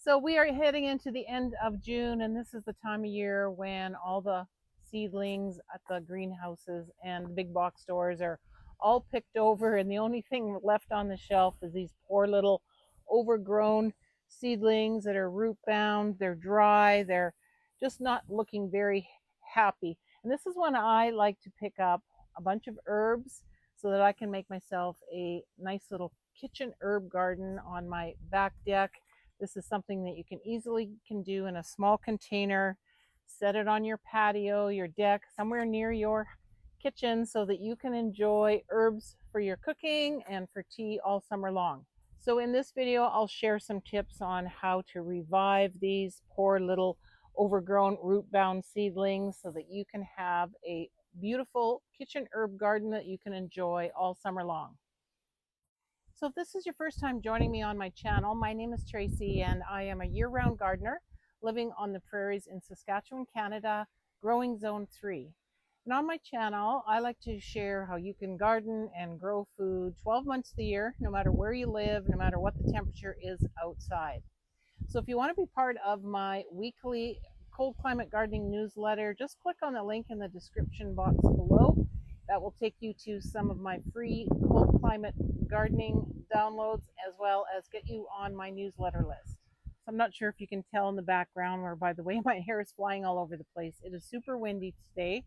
So we are heading into the end of June, and this is the time of year when all the seedlings at the greenhouses and the big box stores are all picked over, and the only thing left on the shelf is these poor little overgrown seedlings that are root bound. They're dry, they're just not looking very happy. And this is when I like to pick up a bunch of herbs so that I can make myself a nice little kitchen herb garden on my back deck. This is something that you can easily can do in a small container. Set it on your patio, your deck, somewhere near your kitchen so that you can enjoy herbs for your cooking and for tea all summer long. So in this video, I'll share some tips on how to revive these poor little overgrown root bound seedlings so that you can have a beautiful kitchen herb garden that you can enjoy all summer long. So if this is your first time joining me on my channel, my name is Tracy and I am a year-round gardener living on the prairies in Saskatchewan, Canada, growing zone 3. And on my channel, I like to share how you can garden and grow food 12 months of the year, no matter where you live, no matter what the temperature is outside. So if you want to be part of my weekly cold climate gardening newsletter, just click on the link in the description box below. That will take you to some of my free cold climate gardening downloads, as well as get you on my newsletter list. So I'm not sure if you can tell in the background or by the way my hair is flying all over the place. It is super windy today,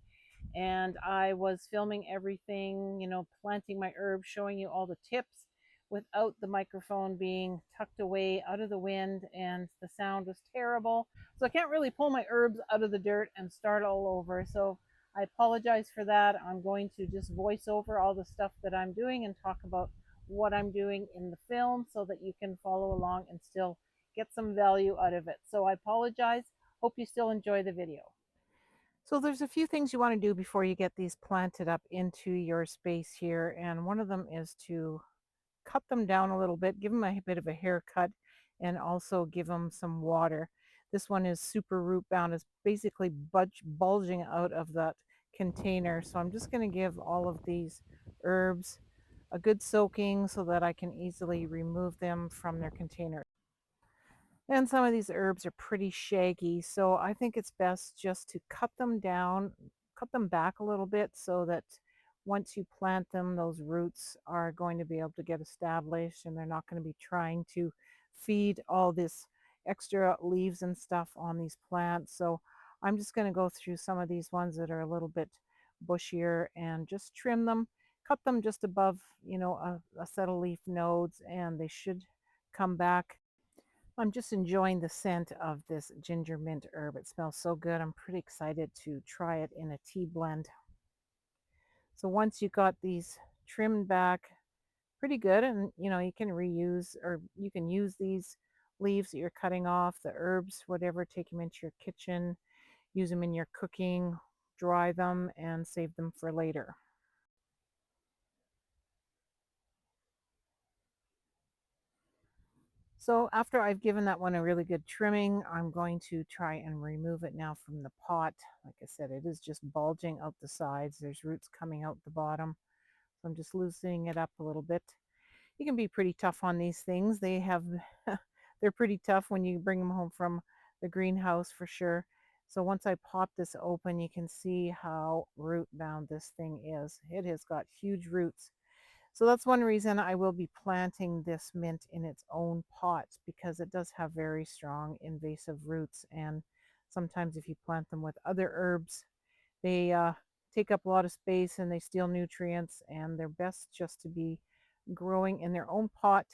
and I was filming everything, planting my herbs, showing you all the tips without the microphone being tucked away out of the wind, and the sound was terrible. So I can't really pull my herbs out of the dirt and start all over. So I apologize for that. I'm going to just voice over all the stuff that I'm doing and talk about what I'm doing in the film so that you can follow along and still get some value out of it. So I apologize. Hope you still enjoy the video. So there's a few things you want to do before you get these planted up into your space here. And one of them is to cut them down a little bit, give them a bit of a haircut, and also give them some water. This one is super root bound. It's basically bulging out of that container. So I'm just going to give all of these herbs a good soaking so that I can easily remove them from their container. And some of these herbs are pretty shaggy, so I think it's best just to cut them down, cut them back a little bit so that once you plant them, those roots are going to be able to get established and they're not going to be trying to feed all this extra leaves and stuff on these plants. So I'm just going to go through some of these ones that are a little bit bushier and just trim them, cut them just above, a set of leaf nodes, and they should come back. I'm just enjoying the scent of this ginger mint herb. It smells so good. I'm pretty excited to try it in a tea blend. So once you got these trimmed back pretty good, and you can reuse or you can use these leaves that you're cutting off, the herbs, whatever, take them into your kitchen, use them in your cooking, dry them, and save them for later. So after I've given that one a really good trimming, I'm going to try and remove it now from the pot. Like I said, it is just bulging out the sides. There's roots coming out the bottom. So I'm just loosening it up a little bit. You can be pretty tough on these things. They're pretty tough when you bring them home from the greenhouse for sure. So once I pop this open, you can see how root bound this thing is. It has got huge roots. So that's one reason I will be planting this mint in its own pot, because it does have very strong invasive roots. And sometimes if you plant them with other herbs, they take up a lot of space and they steal nutrients, and they're best just to be growing in their own pot.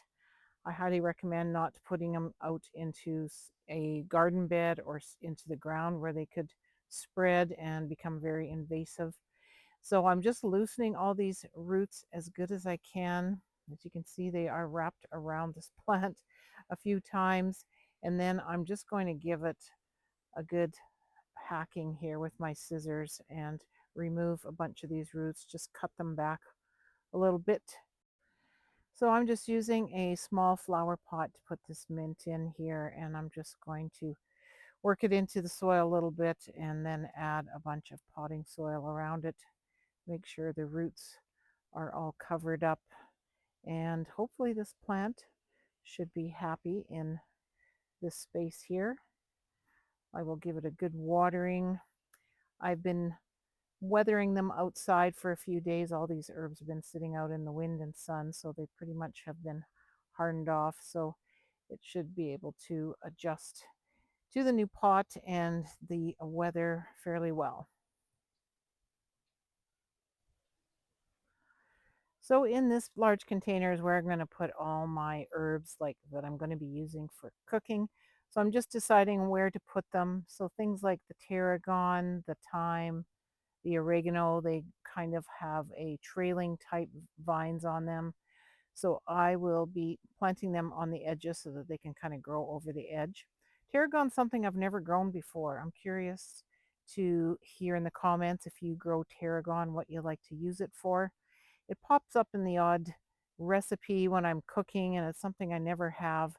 I highly recommend not putting them out into a garden bed or into the ground where they could spread and become very invasive. So I'm just loosening all these roots as good as I can. As you can see, they are wrapped around this plant a few times. And then I'm just going to give it a good hacking here with my scissors and remove a bunch of these roots, just cut them back a little bit. So I'm just using a small flower pot to put this mint in here, and I'm just going to work it into the soil a little bit and then add a bunch of potting soil around it. Make sure the roots are all covered up, and hopefully this plant should be happy in this space here. I will give it a good watering. I've been weathering them outside for a few days. All these herbs have been sitting out in the wind and sun, so they pretty much have been hardened off. So it should be able to adjust to the new pot and the weather fairly well. So in this large container is where I'm going to put all my herbs like that I'm going to be using for cooking. So I'm just deciding where to put them. So things like the tarragon, the thyme, the oregano, they kind of have a trailing type vines on them. So I will be planting them on the edges so that they can kind of grow over the edge. Tarragon's something I've never grown before. I'm curious to hear in the comments if you grow tarragon, what you like to use it for. It pops up in the odd recipe when I'm cooking, and it's something I never have.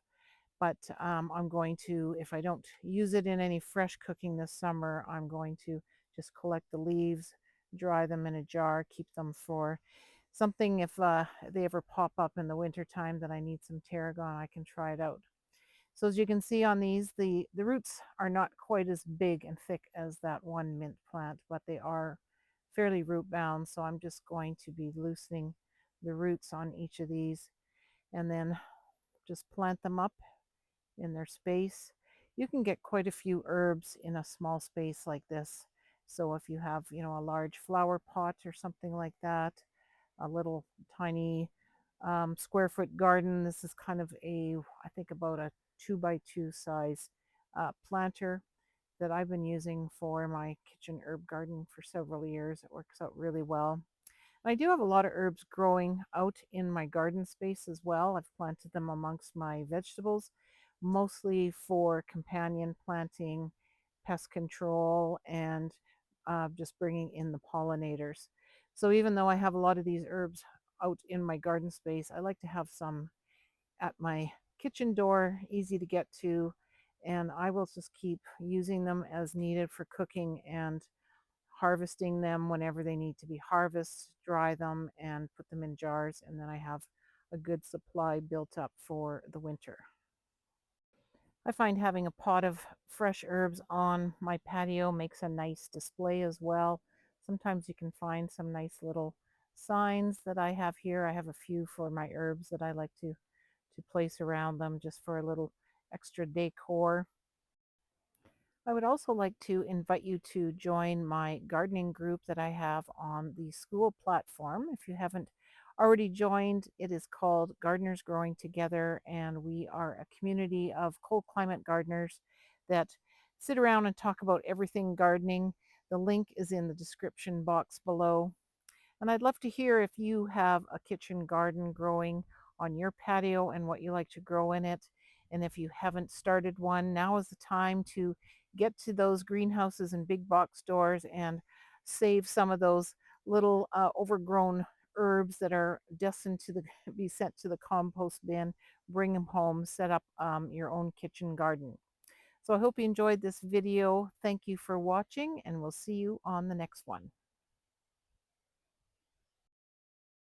But I'm going to, if I don't use it in any fresh cooking this summer, I'm going to just collect the leaves, dry them in a jar, keep them for something if they ever pop up in the winter time that I need some tarragon, I can try it out. So as you can see on these, the roots are not quite as big and thick as that one mint plant, but they are fairly root bound. So I'm just going to be loosening the roots on each of these and then just plant them up in their space. You can get quite a few herbs in a small space like this. So if you have, a large flower pot or something like that, a little tiny square foot garden, this is kind of I think about a 2 by 2 size planter that I've been using for my kitchen herb garden for several years. It works out really well. I do have a lot of herbs growing out in my garden space as well. I've planted them amongst my vegetables, mostly for companion planting, pest control, and just bringing in the pollinators. So even though I have a lot of these herbs out in my garden space, I like to have some at my kitchen door, easy to get to, and I will just keep using them as needed for cooking and harvesting them whenever they need to be harvested, dry them, and put them in jars. And then I have a good supply built up for the winter. I find having a pot of fresh herbs on my patio makes a nice display as well. Sometimes you can find some nice little signs that I have here. I have a few for my herbs that I like to place around them just for a little extra decor. I would also like to invite you to join my gardening group that I have on the school platform. If you haven't already joined, it is called Gardeners Growing Together, and we are a community of cold climate gardeners that sit around and talk about everything gardening. The link is in the description box below. And I'd love to hear if you have a kitchen garden growing on your patio and what you like to grow in it. And if you haven't started one, now is the time to get to those greenhouses and big box stores and save some of those little overgrown herbs that are destined to be sent to the compost bin. Bring them home, set up your own kitchen garden. So I hope you enjoyed this video. Thank you for watching, and we'll see you on the next one.